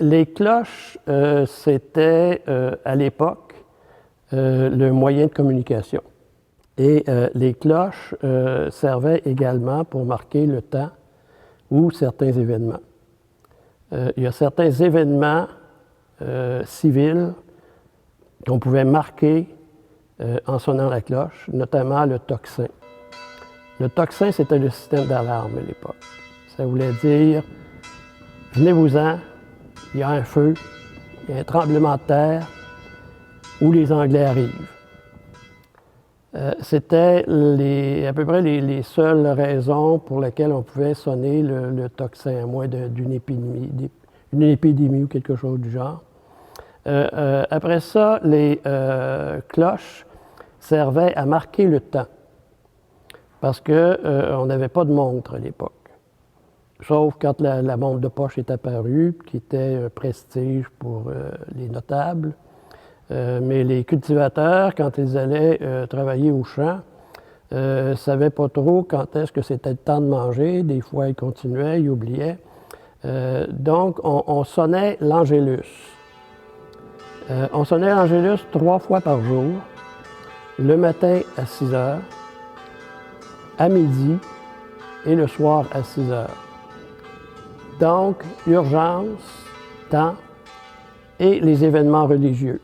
Les cloches, c'était à l'époque le moyen de communication. Et les cloches servaient également pour marquer le temps ou certains événements. Il y a certains événements civils qu'on pouvait marquer en sonnant la cloche, notamment le tocsin. Le tocsin, c'était le système d'alarme à l'époque. Ça voulait dire « Venez-vous-en, il y a un feu, il y a un tremblement de terre, ou les Anglais arrivent ». C'était à peu près les seules raisons pour lesquelles on pouvait sonner le tocsin, à moins d'une épidémie ou quelque chose du genre. Après ça, les cloches servaient à marquer le temps, parce qu'on n'avait pas de montre à l'époque. Sauf quand la montre de poche est apparue, qui était un prestige pour les notables. Mais les cultivateurs, quand ils allaient travailler au champ, ne savaient pas trop quand est-ce que c'était le temps de manger. Des fois, ils continuaient, ils oubliaient. Donc, on sonnait l'Angélus. On sonnait l'Angélus 3 fois par jour, le matin à 6 heures, à midi et le soir à 6 heures. Donc, urgence, temps et les événements religieux.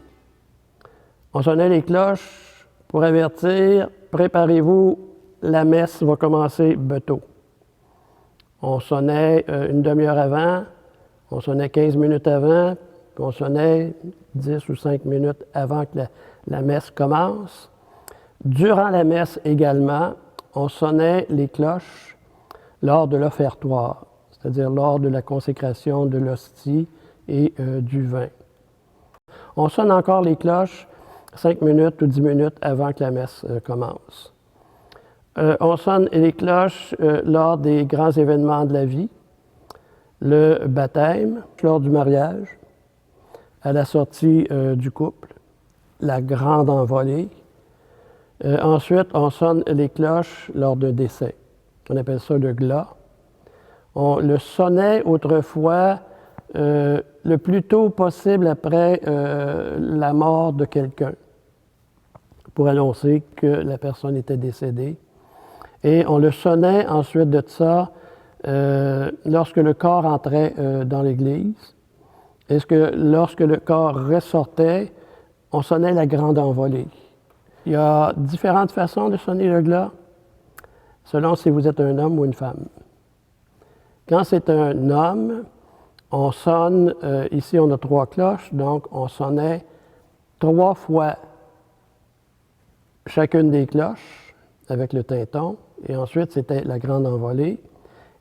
On sonnait les cloches pour avertir « Préparez-vous, la messe va commencer bientôt ». On sonnait une demi-heure avant, on sonnait 15 minutes avant, puis on sonnait 10 ou 5 minutes avant que la messe commence. Durant la messe également, on sonnait les cloches lors de l'offertoire, c'est-à-dire lors de la consécration de l'hostie et du vin. On sonne encore les cloches 5 minutes ou 10 minutes avant que la messe commence. On sonne les cloches lors des grands événements de la vie, le baptême, lors du mariage, à la sortie du couple, la grande envolée. Ensuite, on sonne les cloches lors d'un décès. On appelle ça le glas. On le sonnait autrefois le plus tôt possible après la mort de quelqu'un, pour annoncer que la personne était décédée. Et on le sonnait ensuite de ça lorsque le corps entrait dans l'église. Et lorsque le corps ressortait, on sonnait la grande envolée. Il y a différentes façons de sonner le glas, selon si vous êtes un homme ou une femme. Quand c'est un homme, on sonne, ici on a 3 cloches, donc on sonnait 3 fois chacune des cloches avec le tinton, et ensuite c'était la grande envolée,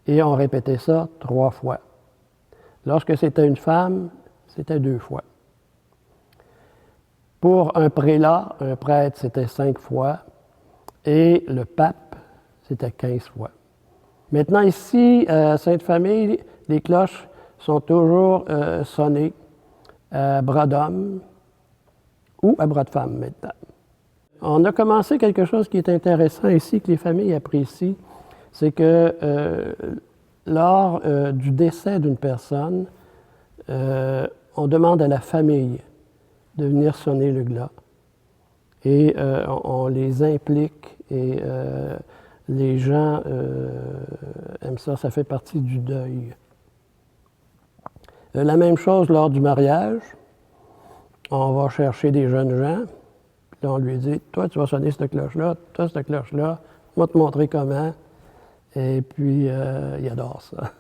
et on répétait ça 3 fois. Lorsque c'était une femme, c'était 2 fois. Pour un prélat, un prêtre, c'était 5 fois, et le pape, c'était 15 fois. Maintenant ici, à Sainte-Famille, les cloches sont toujours sonnées à bras d'homme ou à bras de femme maintenant. On a commencé quelque chose qui est intéressant ici, que les familles apprécient, c'est que lors du décès d'une personne, on demande à la famille de venir sonner le glas. Et on les implique et les gens aiment ça, ça fait partie du deuil. La même chose lors du mariage. On va chercher des jeunes gens, puis là on lui dit « Toi, tu vas sonner cette cloche-là, toi, cette cloche-là, on va te montrer comment. » Et puis, il adore ça.